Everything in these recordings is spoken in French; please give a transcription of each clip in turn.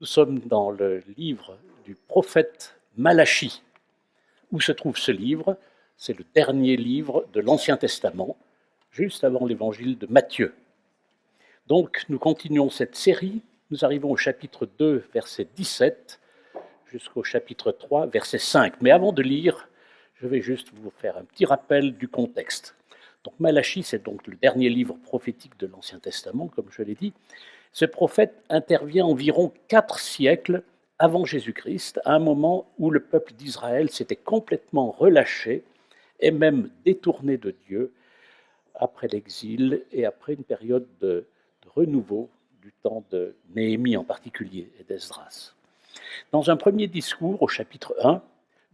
Nous sommes dans le livre du prophète Malachie. Où se trouve ce livre? C'est le dernier livre de l'Ancien Testament, juste avant l'évangile de Matthieu. Donc nous continuons cette série, nous arrivons au chapitre 2, verset 17, jusqu'au chapitre 3, verset 5. Mais avant de lire, je vais juste vous faire un petit rappel du contexte. Donc Malachie, c'est donc le dernier livre prophétique de l'Ancien Testament, comme je l'ai dit. Ce prophète intervient environ 4 siècles avant Jésus-Christ, à un moment où le peuple d'Israël s'était complètement relâché et même détourné de Dieu après l'exil et après une période de renouveau du temps de Néhémie en particulier et d'Esdras. Dans un premier discours au chapitre 1,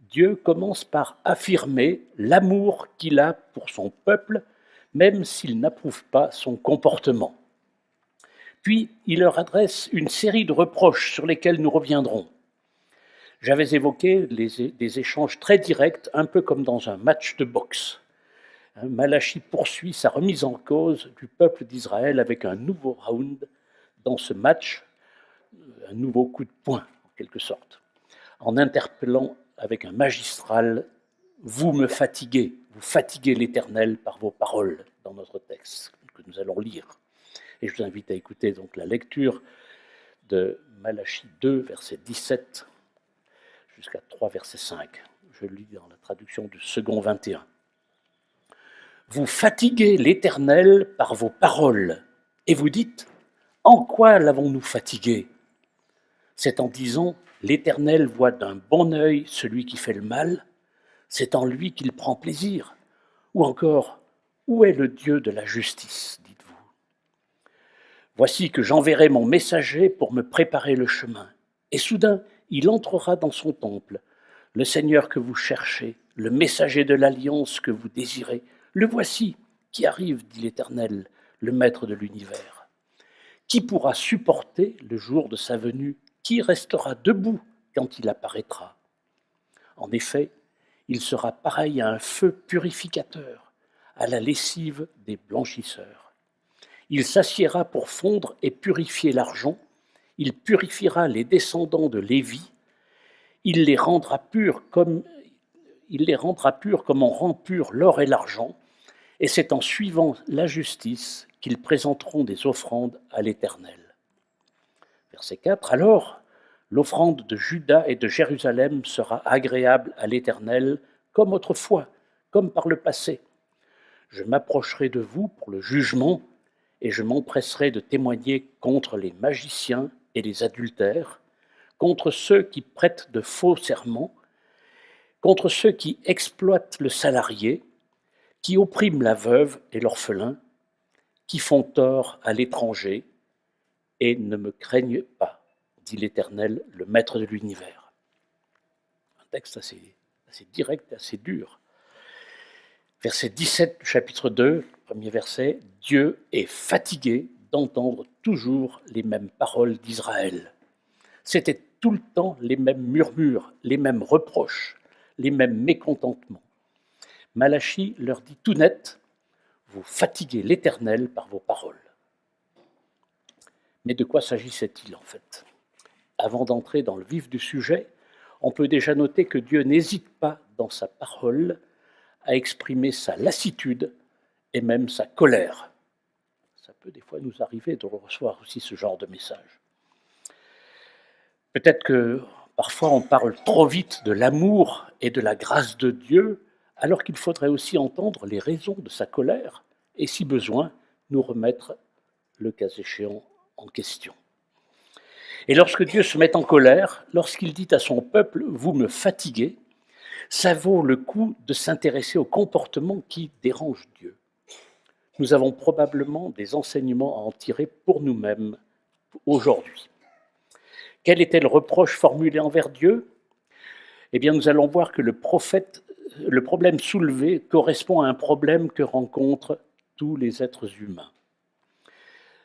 Dieu commence par affirmer l'amour qu'il a pour son peuple, même s'il n'approuve pas son comportement. Puis, il leur adresse une série de reproches sur lesquels nous reviendrons. J'avais évoqué des échanges très directs, un peu comme dans un match de boxe. Malachie poursuit sa remise en cause du peuple d'Israël avec un nouveau round dans ce match, un nouveau coup de poing, en quelque sorte, en interpellant avec un magistral « Vous me fatiguez, vous fatiguez l'Éternel par vos paroles » dans notre texte que nous allons lire. Et je vous invite à écouter donc la lecture de Malachie 2, verset 17, jusqu'à 3, verset 5. Je lis dans la traduction du second 21. « Vous fatiguez l'Éternel par vos paroles, et vous dites, en quoi l'avons-nous fatigué ? C'est en disant, l'Éternel voit d'un bon œil celui qui fait le mal, c'est en lui qu'il prend plaisir. Ou encore, où est le Dieu de la justice, dites-vous ? Voici que j'enverrai mon messager pour me préparer le chemin. Et soudain, il entrera dans son temple. Le Seigneur que vous cherchez, le messager de l'alliance que vous désirez, le voici qui arrive, dit l'Éternel, le Maître de l'univers. Qui pourra supporter le jour de sa venue? Qui restera debout quand il apparaîtra? En effet, il sera pareil à un feu purificateur, à la lessive des blanchisseurs. Il s'assiera pour fondre et purifier l'argent. Il purifiera les descendants de Lévi. Il les rendra purs comme on rend pur l'or et l'argent. Et c'est en suivant la justice qu'ils présenteront des offrandes à l'Éternel. Verset 4. Alors, l'offrande de Juda et de Jérusalem sera agréable à l'Éternel, comme autrefois, comme par le passé. Je m'approcherai de vous pour le jugement, et je m'empresserai de témoigner contre les magiciens et les adultères, contre ceux qui prêtent de faux serments, contre ceux qui exploitent le salarié, qui oppriment la veuve et l'orphelin, qui font tort à l'étranger, et ne me craignent pas, dit l'Éternel, le Maître de l'univers. Un texte assez direct, assez dur. Verset 17 du chapitre 2, premier verset, « Dieu est fatigué d'entendre toujours les mêmes paroles d'Israël. » C'était tout le temps les mêmes murmures, les mêmes reproches, les mêmes mécontentements. Malachie leur dit tout net, « Vous fatiguez l'Éternel par vos paroles. » Mais de quoi s'agissait-il en fait? Avant d'entrer dans le vif du sujet, on peut déjà noter que Dieu n'hésite pas dans sa parole à exprimer sa lassitude et même sa colère. Ça peut des fois nous arriver de recevoir aussi ce genre de message. Peut-être que parfois on parle trop vite de l'amour et de la grâce de Dieu, alors qu'il faudrait aussi entendre les raisons de sa colère et, si besoin, nous remettre, le cas échéant, en question. Et lorsque Dieu se met en colère, lorsqu'il dit à son peuple « vous me fatiguez », ça vaut le coup de s'intéresser au comportement qui dérange Dieu. Nous avons probablement des enseignements à en tirer pour nous-mêmes aujourd'hui. Quel était le reproche formulé envers Dieu? Eh bien, nous allons voir que le problème soulevé correspond à un problème que rencontrent tous les êtres humains.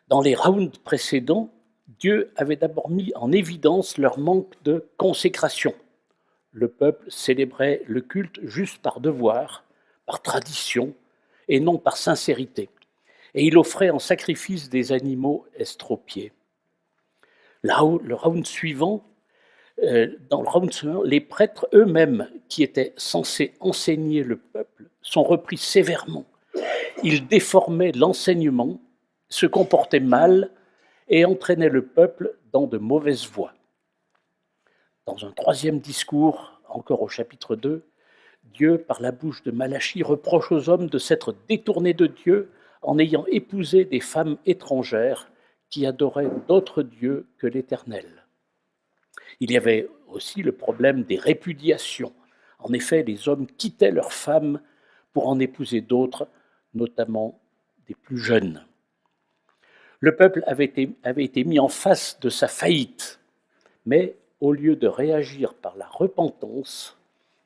Dans les rounds précédents, Dieu avait d'abord mis en évidence leur manque de consécration. Le peuple célébrait le culte juste par devoir, par tradition, et non par sincérité. Et il offrait en sacrifice des animaux estropiés. Le round suivant, dans le round suivant, les prêtres eux-mêmes, qui étaient censés enseigner le peuple, sont repris sévèrement. Ils déformaient l'enseignement, se comportaient mal et entraînaient le peuple dans de mauvaises voies. Dans un troisième discours, encore au chapitre 2, Dieu, par la bouche de Malachie, reproche aux hommes de s'être détournés de Dieu en ayant épousé des femmes étrangères qui adoraient d'autres dieux que l'Éternel. Il y avait aussi le problème des répudiations. En effet, les hommes quittaient leurs femmes pour en épouser d'autres, notamment des plus jeunes. Le peuple avait été mis en face de sa faillite, mais au lieu de réagir par la repentance,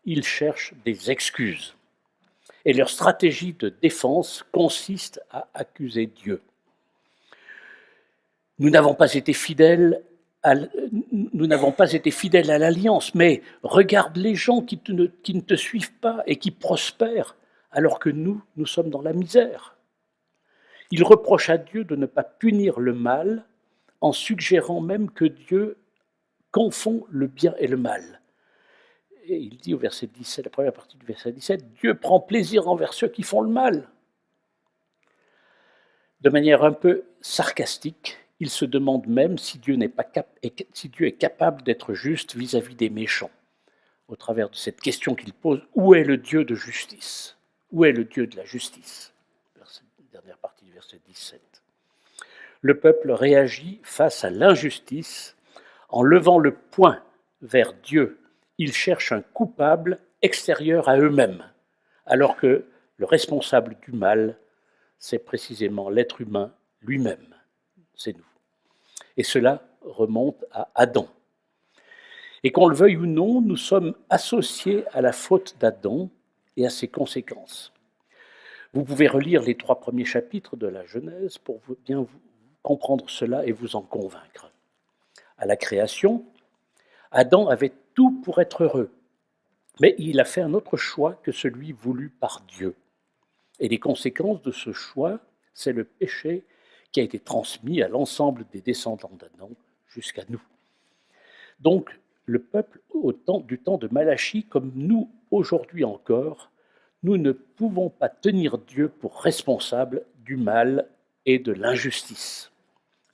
ils cherchent des excuses. Et leur stratégie de défense consiste à accuser Dieu. Nous n'avons pas été fidèles à l'alliance, mais regarde les gens qui ne te suivent pas et qui prospèrent, alors que nous sommes dans la misère. Il reproche à Dieu de ne pas punir le mal, en suggérant même que Dieu confond le bien et le mal. Et il dit au verset 17, la première partie du verset 17, Dieu prend plaisir envers ceux qui font le mal. De manière un peu sarcastique, il se demande même si Dieu est capable d'être juste vis-à-vis des méchants. Au travers de cette question qu'il pose, où est le Dieu de justice? Où est le Dieu de la justice? Dernière partie du verset 17. Le peuple réagit face à l'injustice en levant le poing vers Dieu. Ils cherchent un coupable extérieur à eux-mêmes, alors que le responsable du mal, c'est précisément l'être humain lui-même, c'est nous. Et cela remonte à Adam. Et qu'on le veuille ou non, nous sommes associés à la faute d'Adam et à ses conséquences. Vous pouvez relire les 3 premiers chapitres de la Genèse pour bien comprendre cela et vous en convaincre. À la création, Adam avait tout pour être heureux, mais il a fait un autre choix que celui voulu par Dieu. Et les conséquences de ce choix, c'est le péché qui a été transmis à l'ensemble des descendants d'Adam jusqu'à nous. Donc, le peuple du temps de Malachie, comme nous aujourd'hui encore, nous ne pouvons pas tenir Dieu pour responsable du mal et de l'injustice,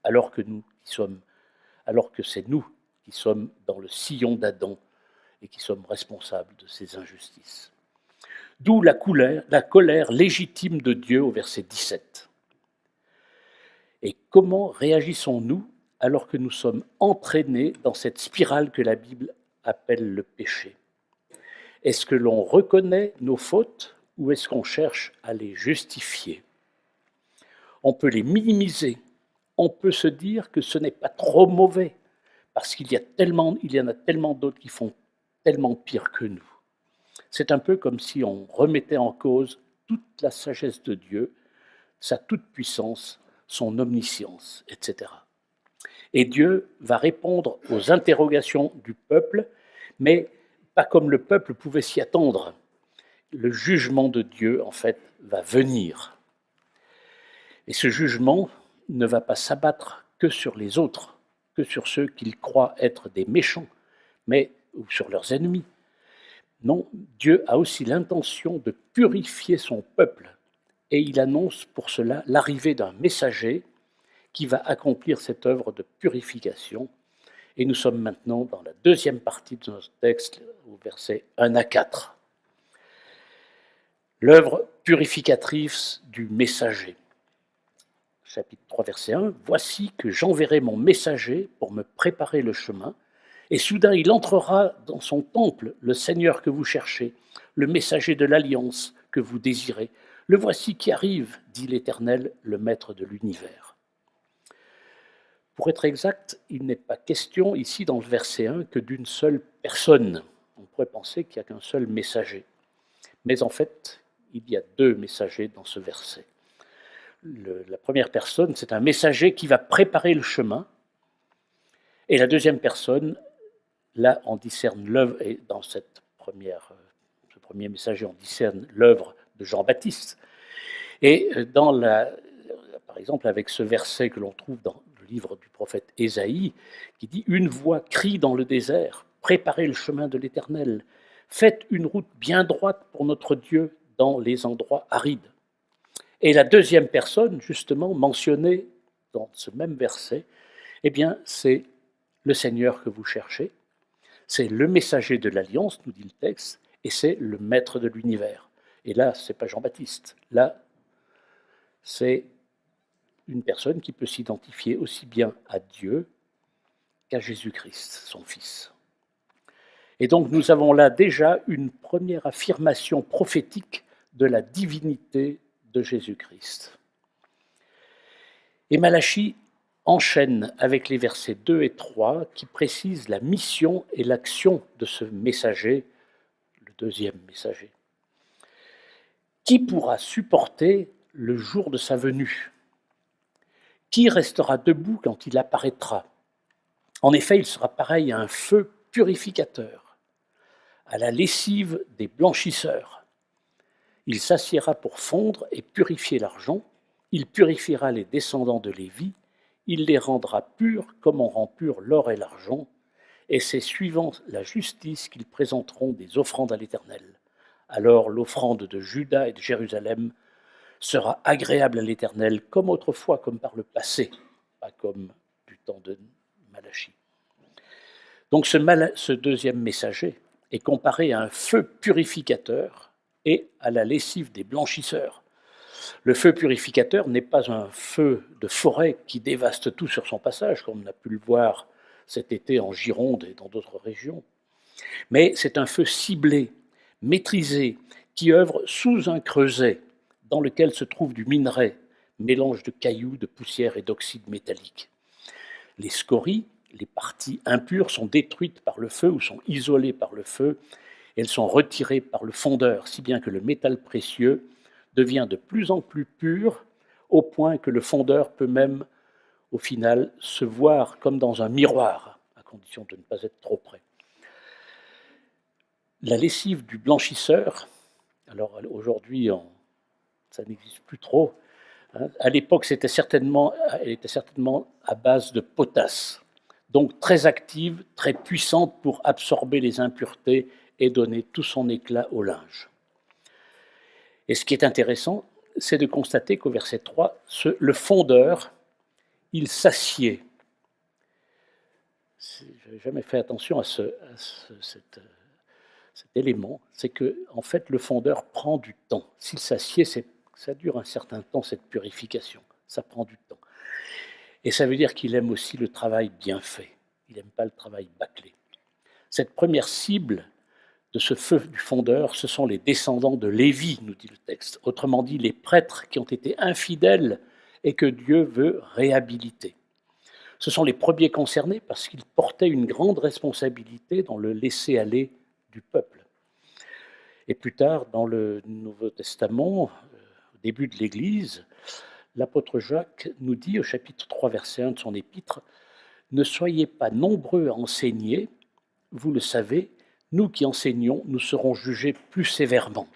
alors que c'est nous qui sommes dans le sillon d'Adam et qui sommes responsables de ces injustices. D'où la colère légitime de Dieu au verset 17. Et comment réagissons-nous alors que nous sommes entraînés dans cette spirale que la Bible appelle le péché? Est-ce que l'on reconnaît nos fautes ou est-ce qu'on cherche à les justifier? On peut les minimiser, on peut se dire que ce n'est pas trop mauvais, parce qu'il y en a tellement d'autres qui font tellement pire que nous. C'est un peu comme si on remettait en cause toute la sagesse de Dieu, sa toute-puissance, son omniscience, etc. Et Dieu va répondre aux interrogations du peuple, mais pas comme le peuple pouvait s'y attendre. Le jugement de Dieu, en fait, va venir. Et ce jugement ne va pas s'abattre que sur les autres, que sur ceux qu'il croit être des méchants, ou sur leurs ennemis. Non, Dieu a aussi l'intention de purifier son peuple, et il annonce pour cela l'arrivée d'un messager qui va accomplir cette œuvre de purification. Et nous sommes maintenant dans la deuxième partie de notre texte, au verset 1 à 4. L'œuvre purificatrice du messager. Chapitre 3, verset 1. « Voici que j'enverrai mon messager pour me préparer le chemin, et soudain il entrera dans son temple, le Seigneur que vous cherchez, le messager de l'alliance que vous désirez. Le voici qui arrive, dit l'Éternel, le Maître de l'univers. » Pour être exact, il n'est pas question ici dans le verset 1 que d'une seule personne. On pourrait penser qu'il n'y a qu'un seul messager. Mais en fait, il y a 2 messagers dans ce verset. La première personne, c'est un messager qui va préparer le chemin. Et la deuxième personne, là, on discerne l'œuvre, et dans ce premier messager, on discerne l'œuvre de Jean-Baptiste. Et par exemple, avec ce verset que l'on trouve dans le livre du prophète Ésaïe, qui dit « Une voix crie dans le désert, préparez le chemin de l'Éternel, faites une route bien droite pour notre Dieu dans les endroits arides. » Et la deuxième personne, justement, mentionnée dans ce même verset, eh bien, c'est le Seigneur que vous cherchez, c'est le messager de l'Alliance, nous dit le texte, et c'est le maître de l'univers. Et là, ce n'est pas Jean-Baptiste, là, c'est une personne qui peut s'identifier aussi bien à Dieu qu'à Jésus-Christ, son Fils. Et donc nous avons là déjà une première affirmation prophétique de la divinité de Jésus-Christ. Et Malachie enchaîne avec les versets 2 et 3 qui précisent la mission et l'action de ce messager, le deuxième messager. Qui pourra supporter le jour de sa venue? Qui restera debout quand il apparaîtra? En effet, il sera pareil à un feu purificateur, à la lessive des blanchisseurs. Il s'assiera pour fondre et purifier l'argent. Il purifiera les descendants de Lévi. Il les rendra purs comme on rend pur l'or et l'argent. Et c'est suivant la justice qu'ils présenteront des offrandes à l'Éternel. Alors l'offrande de Juda et de Jérusalem sera agréable à l'Éternel comme autrefois, comme par le passé, pas comme du temps de Malachie. Donc ce deuxième messager est comparé à un feu purificateur et à la lessive des blanchisseurs. Le feu purificateur n'est pas un feu de forêt qui dévaste tout sur son passage, comme on a pu le voir cet été en Gironde et dans d'autres régions, mais c'est un feu ciblé, maîtrisé, qui œuvre sous un creuset dans lequel se trouve du minerai, mélange de cailloux, de poussière et d'oxyde métallique. Les scories, les parties impures, sont détruites par le feu ou sont isolées par le feu. Elles sont retirées par le fondeur, si bien que le métal précieux devient de plus en plus pur, au point que le fondeur peut même, au final, se voir comme dans un miroir, à condition de ne pas être trop près. La lessive du blanchisseur, alors aujourd'hui, ça n'existe plus trop. À l'époque, elle était certainement à base de potasse, donc très active, très puissante pour absorber les impuretés et donner tout son éclat au linge. Et ce qui est intéressant, c'est de constater qu'au verset 3, le fondeur, il s'assied. Je n'avais jamais fait attention à cet élément, c'est que en fait, le fondeur prend du temps. S'il s'assied, ça dure un certain temps, cette purification. Ça prend du temps. Et ça veut dire qu'il aime aussi le travail bien fait. Il n'aime pas le travail bâclé. Cette première cible de ce feu du fondeur, ce sont les descendants de Lévi, nous dit le texte. Autrement dit, les prêtres qui ont été infidèles et que Dieu veut réhabiliter. Ce sont les premiers concernés parce qu'ils portaient une grande responsabilité dans le laisser-aller du peuple. Et plus tard, dans le Nouveau Testament, au début de l'Église, l'apôtre Jacques nous dit au chapitre 3, verset 1 de son épître, « Ne soyez pas nombreux à enseigner, vous le savez, nous qui enseignons, nous serons jugés plus sévèrement. »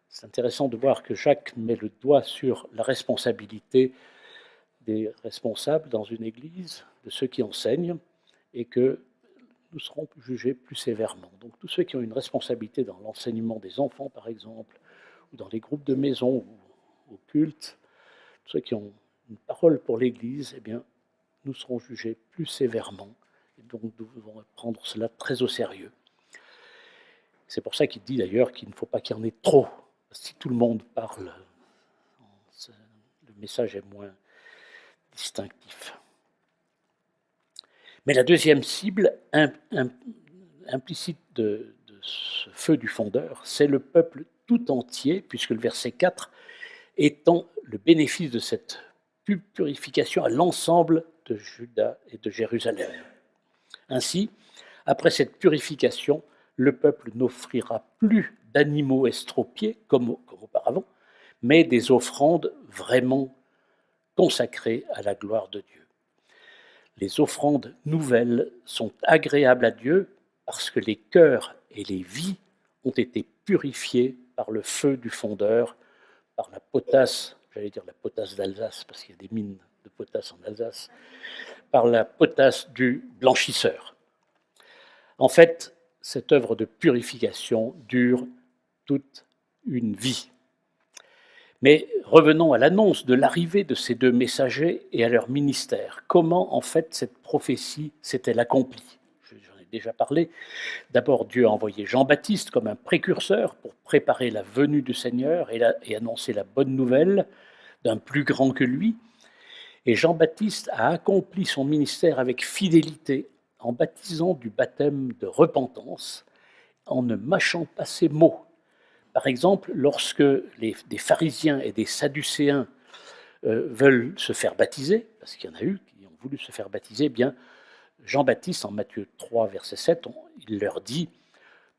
C'est intéressant de voir que Jacques met le doigt sur la responsabilité des responsables dans une église, de ceux qui enseignent, et que nous serons jugés plus sévèrement. Donc tous ceux qui ont une responsabilité dans l'enseignement des enfants, par exemple, ou dans les groupes de maison, ou au culte, tous ceux qui ont une parole pour l'Église, eh bien, nous serons jugés plus sévèrement. Et donc nous devons prendre cela très au sérieux. C'est pour ça qu'il dit d'ailleurs qu'il ne faut pas qu'il y en ait trop. Si tout le monde parle, le message est moins distinctif. Mais la deuxième cible implicite de ce feu du fondeur, c'est le peuple tout entier, puisque le verset 4 étend le bénéfice de cette purification à l'ensemble de Juda et de Jérusalem. Ainsi, après cette purification, le peuple n'offrira plus d'animaux estropiés, comme auparavant, mais des offrandes vraiment consacrées à la gloire de Dieu. Les offrandes nouvelles sont agréables à Dieu parce que les cœurs et les vies ont été purifiés par le feu du fondeur, par la potasse, j'allais dire la potasse d'Alsace, parce qu'il y a des mines de potasse en Alsace, par la potasse du blanchisseur. En fait, cette œuvre de purification dure toute une vie. Mais revenons à l'annonce de l'arrivée de ces deux messagers et à leur ministère. Comment, en fait, cette prophétie s'est-elle accomplie? J'en ai déjà parlé. D'abord, Dieu a envoyé Jean-Baptiste comme un précurseur pour préparer la venue du Seigneur et annoncer la bonne nouvelle d'un plus grand que lui. Et Jean-Baptiste a accompli son ministère avec fidélité en baptisant du baptême de repentance, en ne mâchant pas ses mots. Par exemple, lorsque des pharisiens et des sadducéens veulent se faire baptiser, parce qu'il y en a eu qui ont voulu se faire baptiser, eh bien, Jean-Baptiste, en Matthieu 3, verset 7, il leur dit,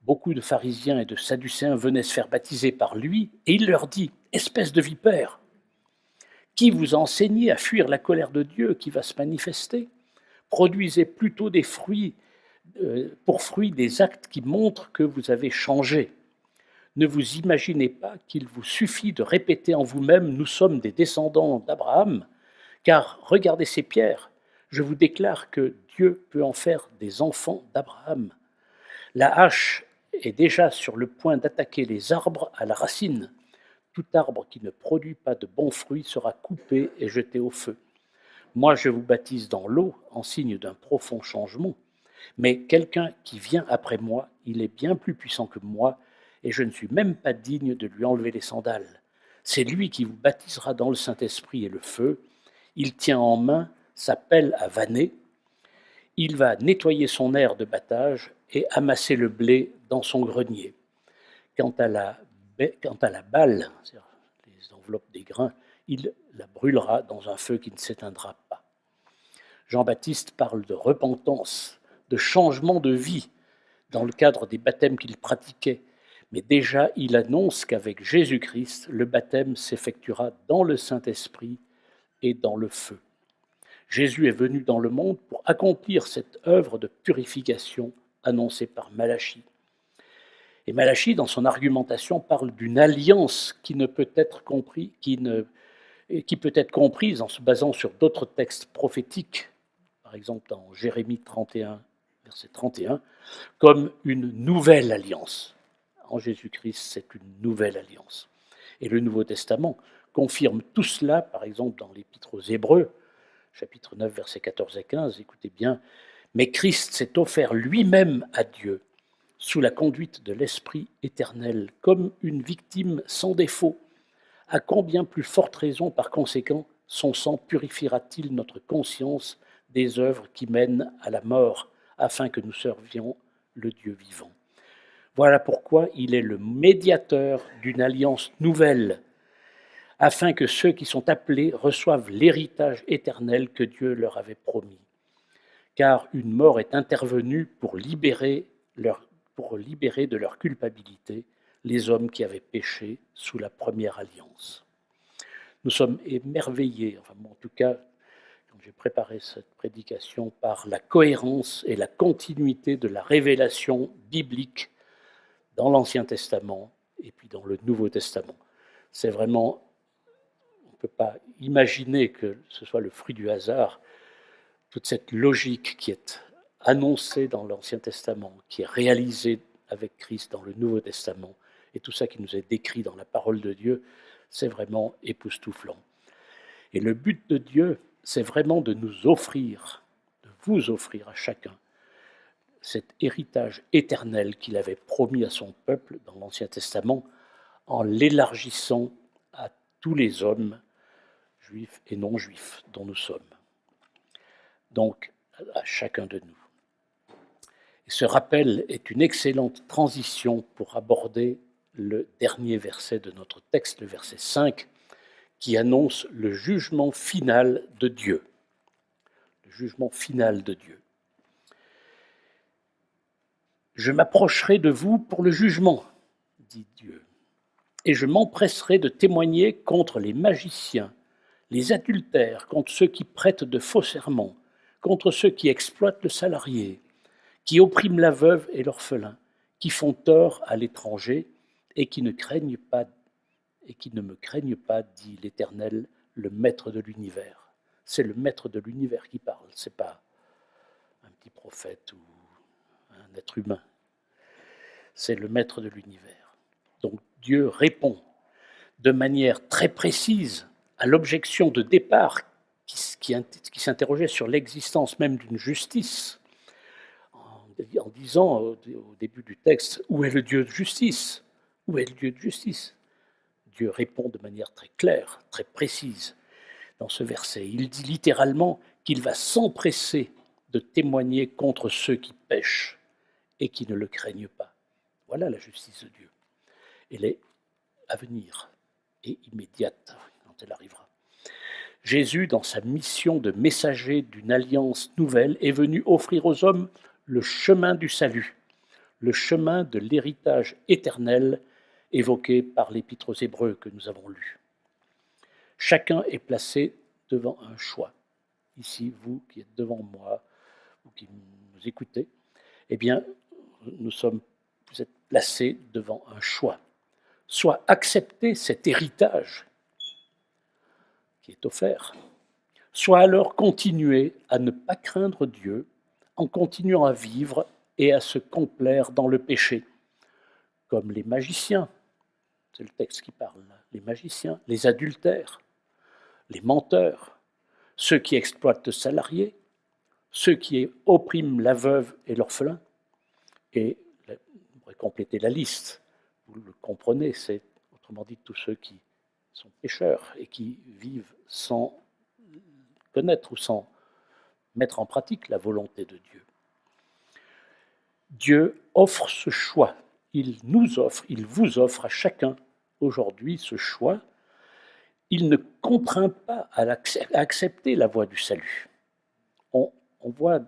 beaucoup de pharisiens et de sadducéens venaient se faire baptiser par lui, et il leur dit, espèce de vipère, qui vous a enseigné à fuir la colère de Dieu qui va se manifester? Produisez plutôt des fruits, pour fruits des actes qui montrent que vous avez changé. Ne vous imaginez pas qu'il vous suffit de répéter en vous-même « Nous sommes des descendants d'Abraham », car regardez ces pierres, je vous déclare que Dieu peut en faire des enfants d'Abraham. La hache est déjà sur le point d'attaquer les arbres à la racine. Tout arbre qui ne produit pas de bons fruits sera coupé et jeté au feu. Moi, je vous baptise dans l'eau en signe d'un profond changement, mais quelqu'un qui vient après moi, il est bien plus puissant que moi, et je ne suis même pas digne de lui enlever les sandales. C'est lui qui vous baptisera dans le Saint-Esprit et le feu. Il tient en main sa pelle à vanner. Il va nettoyer son aire de battage et amasser le blé dans son grenier. Quant à la balle, c'est-à-dire les enveloppes des grains, il la brûlera dans un feu qui ne s'éteindra pas. Jean-Baptiste parle de repentance, de changement de vie dans le cadre des baptêmes qu'il pratiquait. Mais déjà, il annonce qu'avec Jésus-Christ, le baptême s'effectuera dans le Saint-Esprit et dans le feu. Jésus est venu dans le monde pour accomplir cette œuvre de purification annoncée par Malachie. Et Malachie, dans son argumentation, parle d'une alliance qui peut être comprise en se basant sur d'autres textes prophétiques, par exemple dans Jérémie 31, verset 31, comme une nouvelle alliance. En Jésus-Christ, c'est une nouvelle alliance. Et le Nouveau Testament confirme tout cela, par exemple dans l'Épître aux Hébreux, chapitre 9, versets 14 et 15, écoutez bien, « Mais Christ s'est offert lui-même à Dieu sous la conduite de l'Esprit éternel, comme une victime sans défaut. À combien plus forte raison, par conséquent, son sang purifiera-t-il notre conscience des œuvres qui mènent à la mort, afin que nous servions le Dieu vivant. » Voilà pourquoi il est le médiateur d'une alliance nouvelle, afin que ceux qui sont appelés reçoivent l'héritage éternel que Dieu leur avait promis. Car une mort est intervenue pour libérer de leur culpabilité les hommes qui avaient péché sous la première alliance. Nous sommes émerveillés, enfin en tout cas, quand j'ai préparé cette prédication, par la cohérence et la continuité de la révélation biblique dans l'Ancien Testament et puis dans le Nouveau Testament. C'est vraiment, on ne peut pas imaginer que ce soit le fruit du hasard, toute cette logique qui est annoncée dans l'Ancien Testament, qui est réalisée avec Christ dans le Nouveau Testament, et tout ça qui nous est décrit dans la parole de Dieu, c'est vraiment époustouflant. Et le but de Dieu, c'est vraiment de nous offrir, de vous offrir à chacun, cet héritage éternel qu'il avait promis à son peuple dans l'Ancien Testament, en l'élargissant à tous les hommes, juifs et non-juifs, dont nous sommes. Donc, à chacun de nous. Et ce rappel est une excellente transition pour aborder le dernier verset de notre texte, le verset 5, qui annonce le jugement final de Dieu. Le jugement final de Dieu. « Je m'approcherai de vous pour le jugement, dit Dieu, et je m'empresserai de témoigner contre les magiciens, les adultères, contre ceux qui prêtent de faux serments, contre ceux qui exploitent le salarié, qui oppriment la veuve et l'orphelin, qui font tort à l'étranger et qui ne me craignent pas, dit l'Éternel, le Maître de l'univers. » C'est le maître de l'univers qui parle, ce n'est pas un petit prophète ou un être humain. C'est le maître de l'univers. Donc Dieu répond de manière très précise à l'objection de départ qui s'interrogeait sur l'existence même d'une justice, en disant au début du texte, où est le Dieu de justice? Où est le Dieu de justice? Dieu répond de manière très claire, très précise dans ce verset. Il dit littéralement qu'il va s'empresser de témoigner contre ceux qui pêchent et qui ne le craignent pas. Voilà la justice de Dieu. Elle est à venir et immédiate quand elle arrivera. Jésus, dans sa mission de messager d'une alliance nouvelle, est venu offrir aux hommes le chemin du salut, le chemin de l'héritage éternel évoqué par l'Épître aux Hébreux que nous avons lu. Chacun est placé devant un choix. Ici, vous qui êtes devant moi, vous qui nous écoutez, eh bien, vous êtes placés devant un choix. Soit accepter cet héritage qui est offert, soit alors continuer à ne pas craindre Dieu en continuant à vivre et à se complaire dans le péché, comme les magiciens, c'est le texte qui parle, les magiciens, les adultères, les menteurs, ceux qui exploitent le salarié, ceux qui oppriment la veuve et l'orphelin, et on pourrait compléter la liste, vous le comprenez, c'est autrement dit tous ceux qui sont pécheurs et qui vivent sans connaître ou sans mettre en pratique la volonté de Dieu. Dieu offre ce choix, il vous offre à chacun aujourd'hui ce choix. Il ne contraint pas à accepter la voie du salut. On ne voit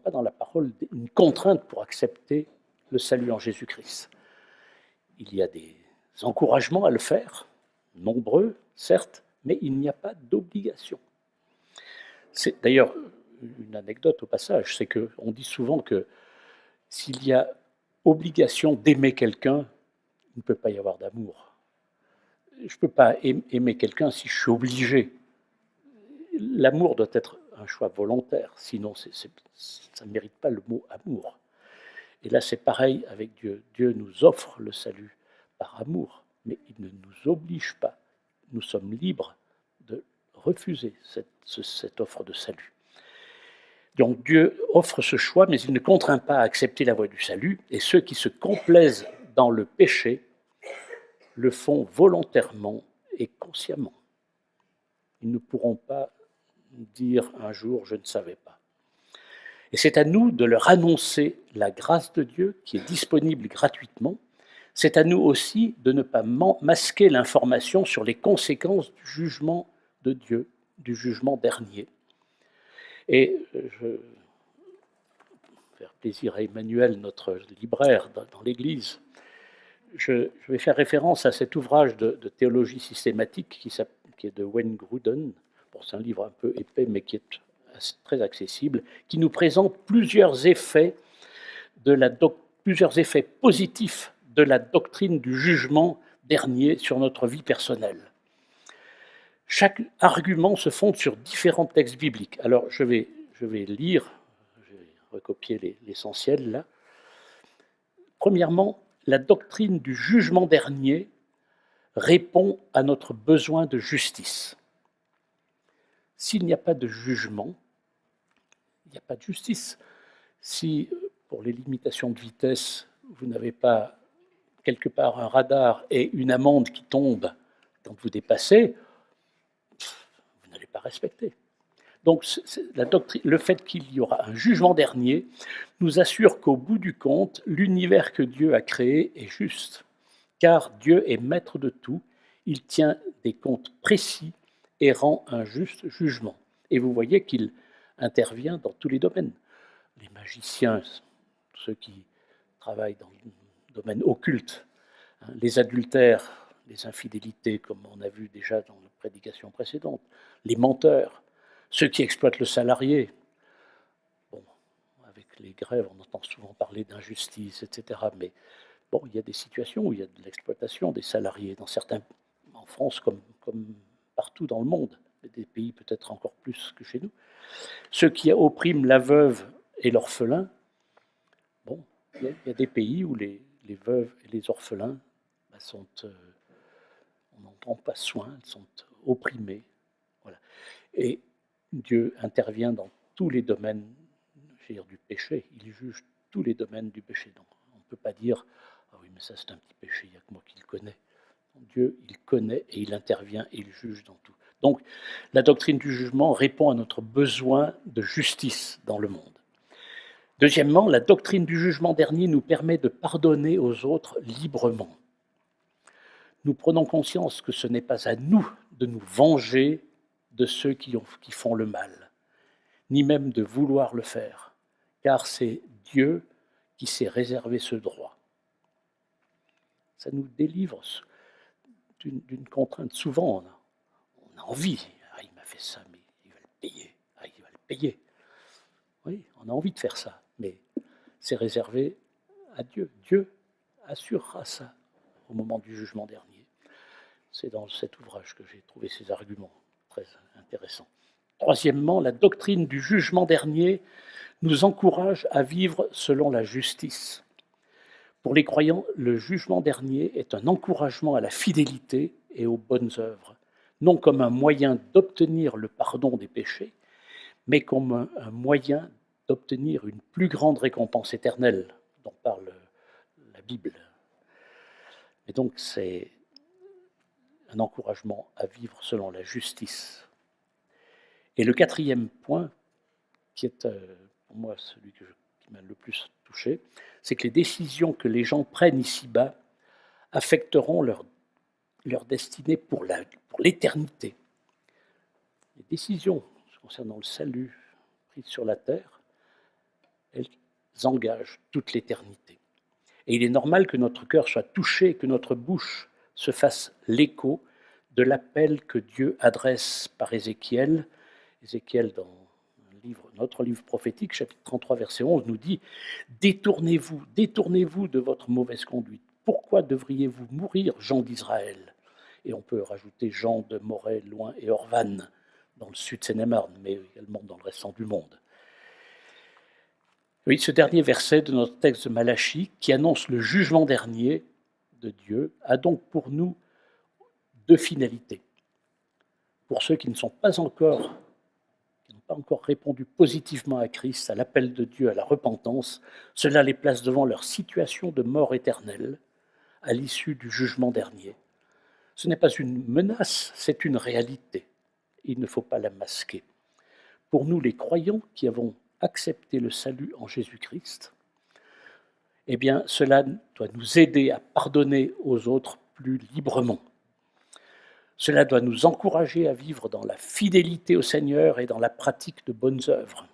pas dans la parole une contrainte pour accepter le salut en Jésus-Christ. Il y a des encouragements à le faire, nombreux, certes, mais il n'y a pas d'obligation. C'est d'ailleurs une anecdote au passage, c'est qu'on dit souvent que s'il y a obligation d'aimer quelqu'un, il ne peut pas y avoir d'amour. Je ne peux pas aimer quelqu'un si je suis obligé. L'amour doit être un choix volontaire, sinon ça ne mérite pas le mot amour. Et là, c'est pareil avec Dieu. Dieu nous offre le salut par amour, mais il ne nous oblige pas. Nous sommes libres de refuser cette offre de salut. Donc Dieu offre ce choix, mais il ne contraint pas à accepter la voie du salut, et ceux qui se complaisent dans le péché le font volontairement et consciemment. Ils ne pourront pas dire un jour « je ne savais pas ». Et c'est à nous de leur annoncer la grâce de Dieu qui est disponible gratuitement. C'est à nous aussi de ne pas masquer l'information sur les conséquences du jugement de Dieu, du jugement dernier. Et je vais faire plaisir à Emmanuel, notre libraire dans l'Église, je vais faire référence à cet ouvrage de théologie systématique qui est de Wayne Grudem. Bon, c'est un livre un peu épais, mais qui est très accessible, qui nous présente plusieurs effets positifs de la doctrine du jugement dernier sur notre vie personnelle. Chaque argument se fonde sur différents textes bibliques. Alors, je vais lire, je vais recopier l'essentiel là. Premièrement, la doctrine du jugement dernier répond à notre besoin de justice. S'il n'y a pas de jugement, il n'y a pas de justice. Si, pour les limitations de vitesse, vous n'avez pas quelque part un radar et une amende qui tombe quand vous dépassez, vous n'allez pas respecter. Donc le fait qu'il y aura un jugement dernier nous assure qu'au bout du compte, l'univers que Dieu a créé est juste. Car Dieu est maître de tout, il tient des comptes précis et rend un juste jugement. Et vous voyez qu'il intervient dans tous les domaines. Les magiciens, ceux qui travaillent dans le domaine occulte, les adultères, les infidélités, comme on a vu déjà dans la prédication précédente, les menteurs, ceux qui exploitent le salarié. Bon, avec les grèves, on entend souvent parler d'injustice, etc. Mais bon, il y a des situations où il y a de l'exploitation des salariés, en France comme partout dans le monde. des pays peut-être encore plus que chez nous, ceux qui oppriment la veuve et l'orphelin. Bon, il y a des pays où les veuves et les orphelins sont, on n'en prend pas soin, ils sont opprimés. Voilà. Et Dieu intervient dans tous les domaines, je veux dire, du péché. Il juge tous les domaines du péché. Donc, on ne peut pas dire « Ah oui, mais ça c'est un petit péché, il n'y a que moi qui le connais ». Dieu, il connaît et il intervient et il juge dans tout. Donc, la doctrine du jugement répond à notre besoin de justice dans le monde. Deuxièmement, la doctrine du jugement dernier nous permet de pardonner aux autres librement. Nous prenons conscience que ce n'est pas à nous de nous venger de ceux qui font le mal, ni même de vouloir le faire, car c'est Dieu qui s'est réservé ce droit. Ça nous délivre d'une contrainte. Souvent, on a envie. Ah, il m'a fait ça, mais il va le payer. Ah, il va le payer. Oui, on a envie de faire ça, mais c'est réservé à Dieu. Dieu assurera ça au moment du jugement dernier. C'est dans cet ouvrage que j'ai trouvé ces arguments très intéressants. Troisièmement, la doctrine du jugement dernier nous encourage à vivre selon la justice. Pour les croyants, le jugement dernier est un encouragement à la fidélité et aux bonnes œuvres, non comme un moyen d'obtenir le pardon des péchés, mais comme un moyen d'obtenir une plus grande récompense éternelle dont parle la Bible. Et donc c'est un encouragement à vivre selon la justice. Et le quatrième point, qui est pour moi celui qui m'a le plus touché, c'est que les décisions que les gens prennent ici-bas affecteront leur destinée pour l'éternité. Les décisions concernant le salut prises sur la terre, elles engagent toute l'éternité. Et il est normal que notre cœur soit touché, que notre bouche se fasse l'écho de l'appel que Dieu adresse par Ézéchiel. Ézéchiel, dans notre livre prophétique, chapitre 33, verset 11, nous dit « Détournez-vous, détournez-vous de votre mauvaise conduite. Pourquoi devriez-vous mourir, gens d'Israël ?» Et on peut rajouter gens de Morée, Loin et Orvan, dans le sud Seine-et-Marne, mais également dans le restant du monde. Oui, ce dernier verset de notre texte de Malachie, qui annonce le jugement dernier de Dieu, a donc pour nous deux finalités. Pour ceux qui n'ont pas encore répondu positivement à Christ, à l'appel de Dieu à la repentance, cela les place devant leur situation de mort éternelle à l'issue du jugement dernier. Ce n'est pas une menace, c'est une réalité. Il ne faut pas la masquer. Pour nous, les croyants qui avons accepté le salut en Jésus-Christ, eh bien, cela doit nous aider à pardonner aux autres plus librement. Cela doit nous encourager à vivre dans la fidélité au Seigneur et dans la pratique de bonnes œuvres.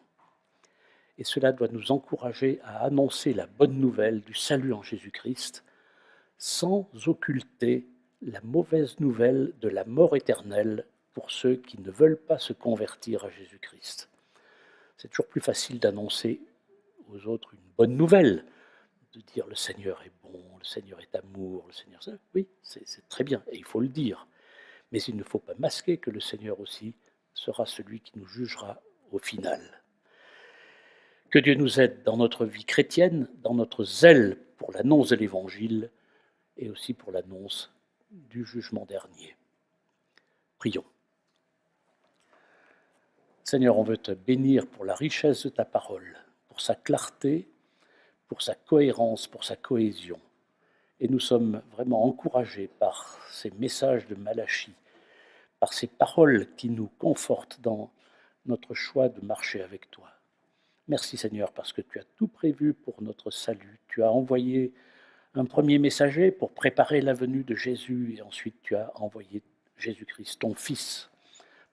Et cela doit nous encourager à annoncer la bonne nouvelle du salut en Jésus-Christ sans occulter la mauvaise nouvelle de la mort éternelle pour ceux qui ne veulent pas se convertir à Jésus-Christ. C'est toujours plus facile d'annoncer aux autres une bonne nouvelle, de dire le Seigneur est bon, le Seigneur est amour, le Seigneur... Oui, c'est très bien, et il faut le dire. Mais il ne faut pas masquer que le Seigneur aussi sera celui qui nous jugera au final. Que Dieu nous aide dans notre vie chrétienne, dans notre zèle pour l'annonce de l'Évangile et aussi pour l'annonce du jugement dernier. Prions. Seigneur, on veut te bénir pour la richesse de ta parole, pour sa clarté, pour sa cohérence, pour sa cohésion. Et nous sommes vraiment encouragés par ces messages de Malachie, par ces paroles qui nous confortent dans notre choix de marcher avec toi. Merci Seigneur, parce que tu as tout prévu pour notre salut. Tu as envoyé un premier messager pour préparer la venue de Jésus, et ensuite tu as envoyé Jésus-Christ, ton Fils,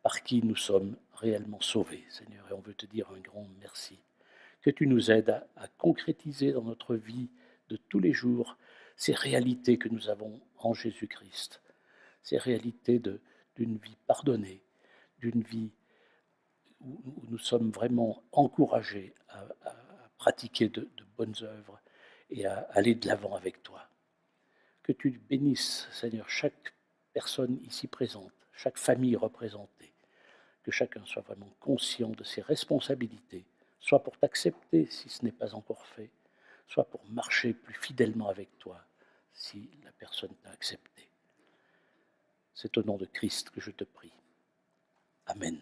par qui nous sommes réellement sauvés, Seigneur. Et on veut te dire un grand merci. Que tu nous aides à concrétiser dans notre vie de tous les jours ces réalités que nous avons en Jésus-Christ, ces réalités d'une vie pardonnée, d'une vie où nous sommes vraiment encouragés à pratiquer de bonnes œuvres et à aller de l'avant avec toi. Que tu bénisses, Seigneur, chaque personne ici présente, chaque famille représentée. que chacun soit vraiment conscient de ses responsabilités, soit pour t'accepter si ce n'est pas encore fait, soit pour marcher plus fidèlement avec toi si la personne t'a accepté. C'est au nom de Christ que je te prie. Amen.